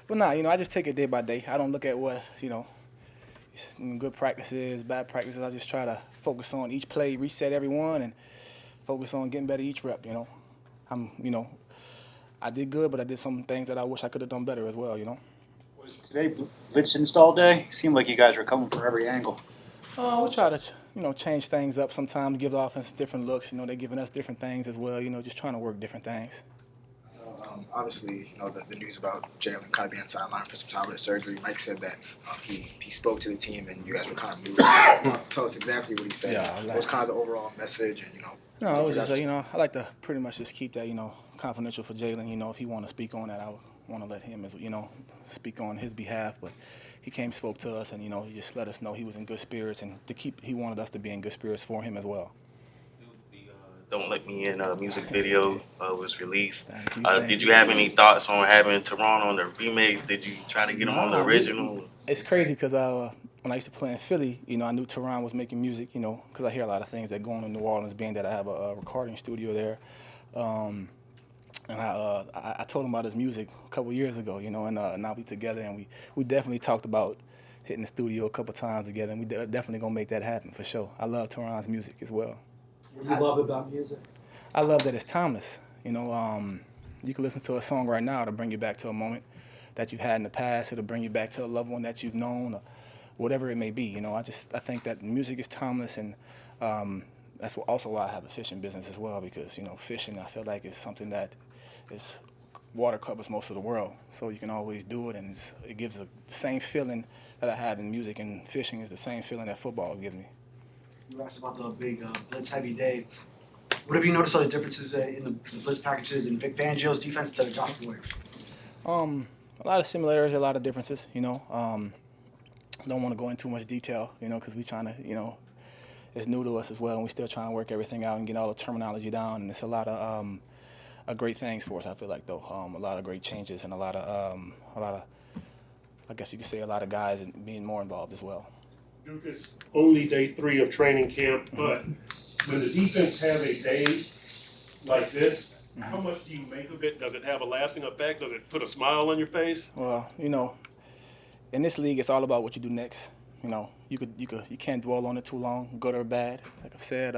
But nah, I just take it day by day. I don't look at what, good practices, bad practices. I just try to focus on each play, reset everyone, and focus on getting better each rep. I'm, I did good, but I did some things that I wish I could have done better as well. Was today blitz install day? Seemed like you guys were coming for every angle. We try to, change things up sometimes, give the offense different looks. They're giving us different things as well. Just trying to work different things. Obviously, the news about Jalen kind of being sidelined for some time with his surgery. Mike said that he spoke to the team and you guys were kind of moving. Tell us exactly what he said. Yeah, What was kind of the overall message and No, it was just, I like to pretty much just keep that, confidential for Jalen. If he want to speak on that, I would want to let him, speak on his behalf. But he came, spoke to us, and, he just let us know he was in good spirits, and he wanted us to be in good spirits for him as well. The Don't Let Me In music video was released. Thank Did you have any thoughts on having Teron on the remix? Did you try to get him on the original? It's crazy because when I used to play in Philly, I knew Teron was making music, because I hear a lot of things that go on in New Orleans, being that I have a recording studio there. And I told him about his music a couple years ago, and now we together, and we definitely talked about hitting the studio a couple times together, and we definitely gonna make that happen for sure. I love Teron's music as well. What do you love about music? I love that it's timeless. You can listen to a song right now to bring you back to a moment that you've had in the past. It'll bring you back to a loved one that you've known, or whatever it may be. I think that music is timeless, and that's also why I have a fishing business as well, because fishing, I feel like, is something that is water covers most of the world, so you can always do it, and it gives the same feeling that I have in music, and fishing is the same feeling that football gives me. You asked about the big blitz heavy day. What have you noticed are the differences in the blitz packages in Vic Fangio's defense to Josh Boyer's? A lot of similarities, a lot of differences. Don't want to go into too much detail, because we trying to, it's new to us as well, and we still trying to work everything out and get all the terminology down. And it's a lot of great things for us. I feel like, though, a lot of great changes, and a lot of, I guess you could say, a lot of guys being more involved as well. Duke, is only day 3 of training camp, but when the defense have a day like this, how much do you make of it? Does it have a lasting effect? Does it put a smile on your face? Well, in this league, it's all about what you do next. You can't dwell on it too long, good or bad. Like I've said,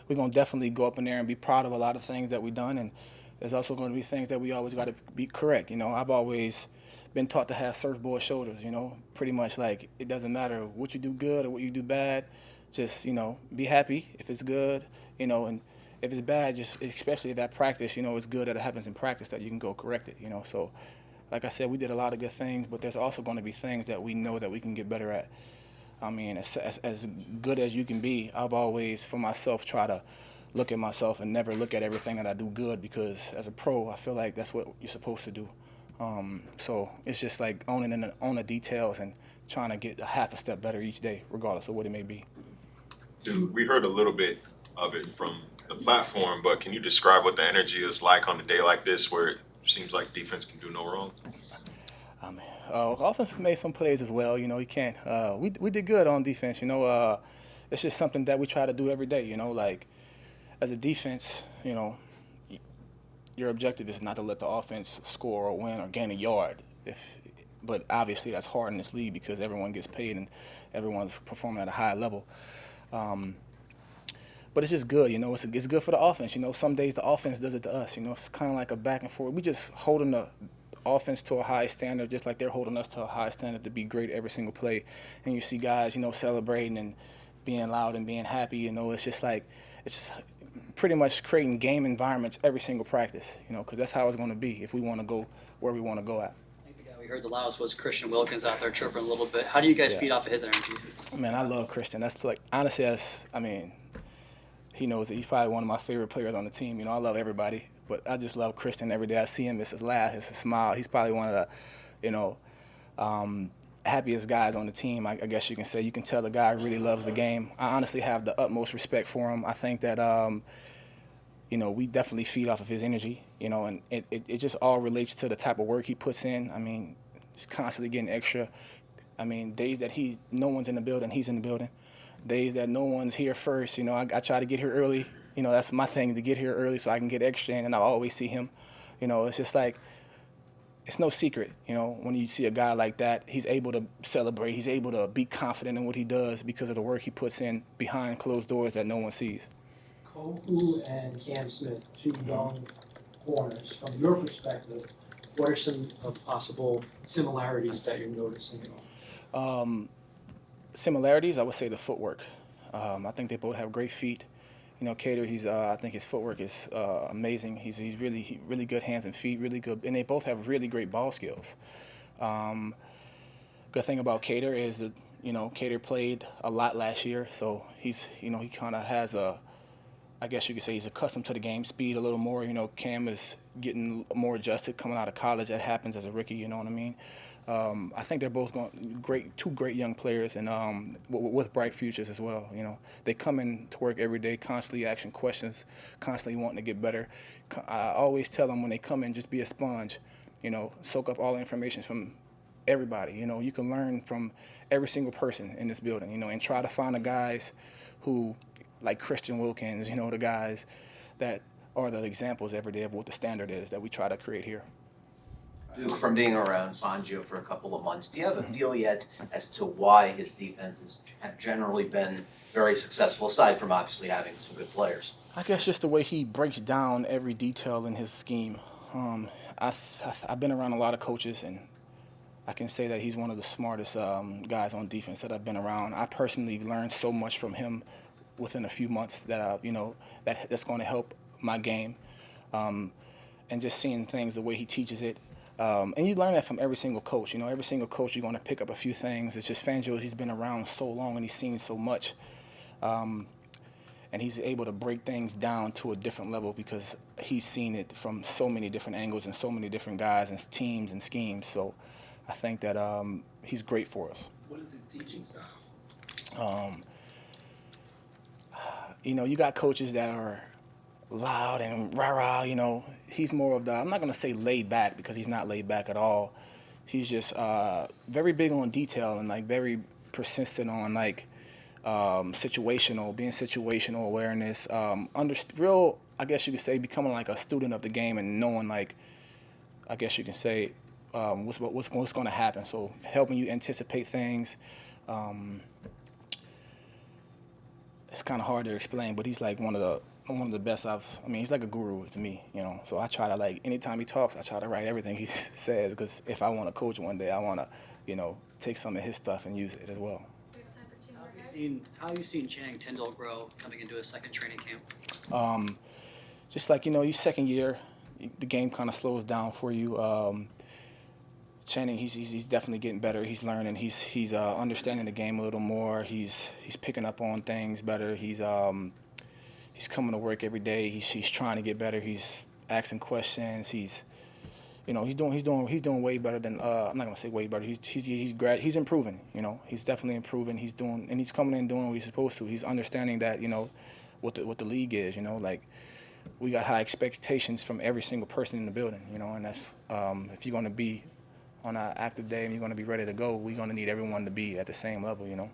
we're gonna definitely go up in there and be proud of a lot of things that we've done, and there's also going to be things that we always got to be correct. I've always been taught to have surfboard shoulders. Pretty much like it doesn't matter what you do good or what you do bad, just be happy if it's good, and if it's bad, just especially if at practice, it's good that it happens in practice that you can go correct it. So. Like I said, we did a lot of good things, but there's also going to be things that we know that we can get better at. I mean, as good as you can be, I've always, for myself, try to look at myself and never look at everything that I do good, because as a pro, I feel like that's what you're supposed to do. So it's just like owning the details and trying to get a half a step better each day, regardless of what it may be. Dude, we heard a little bit of it from the platform, but can you describe what the energy is like on a day like this where it seems like defense can do no wrong? Offense made some plays as well. You can't. We did good on defense. It's just something that we try to do every day. Like as a defense, your objective is not to let the offense score or win or gain a yard. But obviously that's hard in this league because everyone gets paid and everyone's performing at a high level. But it's just good, it's good for the offense. Some days the offense does it to us. It's kind of like a back and forth. We just holding the offense to a high standard, just like they're holding us to a high standard to be great every single play. And you see guys, celebrating and being loud and being happy. It's just pretty much creating game environments every single practice. Because that's how it's going to be if we want to go where we want to go at. I think the guy we heard the loudest was Christian Wilkins out there chirping a little bit. How do you guys feed off of his energy? Man, I love Christian. That's honestly, he knows that he's probably one of my favorite players on the team. I love everybody, but I just love Christian every day. I see him, it's his laugh, it's his smile. He's probably one of the, happiest guys on the team, I guess you can say. You can tell the guy really loves the game. I honestly have the utmost respect for him. I think that, we definitely feed off of his energy, and it just all relates to the type of work he puts in. He's constantly getting extra. Days that no one's in the building, he's in the building. Days that no one's here first, I try to get here early. That's my thing, to get here early so I can get extra in, and I always see him. It's just like, it's no secret, you know, when you see a guy like that, he's able to celebrate, he's able to be confident in what he does because of the work he puts in behind closed doors that no one sees. Kohu and Cam Smith, two young corners. From your perspective, what are some possible similarities that you're noticing? Similarities, I would say the footwork. I think they both have great feet. You know, Cater, I think his footwork is amazing. He's really good hands and feet, really good, and they both have really great ball skills. Good thing about Cater is that, you know, Cater played a lot last year, so he kind of has I guess you could say he's accustomed to the game speed a little more. You know, Cam is getting more adjusted coming out of college. That happens as a rookie, you know what I mean? I think they're both two great young players, and with bright futures as well. You know, they come in to work every day, constantly asking questions, constantly wanting to get better. I always tell them when they come in, just be a sponge. You know, soak up all the information from everybody. You know, you can learn from every single person in this building. You know, and try to find the guys who, like Christian Wilkins, you know, the guys that are the examples every day of what the standard is that we try to create here. Duke, from being around Fangio for a couple of months, do you have a feel yet as to why his defenses have generally been very successful, aside from obviously having some good players? I guess just the way he breaks down every detail in his scheme. I've been around a lot of coaches, and I can say that he's one of the smartest guys on defense that I've been around. I personally learned so much from him within a few months that that's going to help my game, and just seeing things the way he teaches it. And you learn that from every single coach. You know, every single coach you're going to pick up a few things. It's just Fangio, he's been around so long and he's seen so much. And he's able to break things down to a different level because he's seen it from so many different angles and so many different guys and teams and schemes. So I think that he's great for us. What is his teaching style? You know, you got coaches that are loud and rah-rah, you know. He's more of the, I'm not going to say laid back because he's not laid back at all. He's just very big on detail and, like, very persistent on, like, being situational awareness. Real, I guess you could say, becoming like a student of the game and knowing, like, I guess you can say, what's going to happen. So helping you anticipate things. It's kind of hard to explain, but he's like one of the best he's like a guru to me, you know. So I try to, like, anytime he talks, I try to write everything he says, because if I want to coach one day, I want to, you know, take some of his stuff and use it as well. How have you seen Channing Tindall grow coming into his second training camp? Just like, you know, your second year, the game kind of slows down for you. Channing, he's definitely getting better. He's learning. He's understanding the game a little more. He's picking up on things better. He's coming to work every day. He's trying to get better. He's asking questions. He's doing way better than I'm not gonna say way better. He's improving. You know, he's definitely improving. He's coming in doing what he's supposed to. He's understanding that, you know, what the league is. You know, like, we got high expectations from every single person in the building. You know, and that's if you're gonna be on an active day and you're gonna be ready to go, we're gonna need everyone to be at the same level. You know.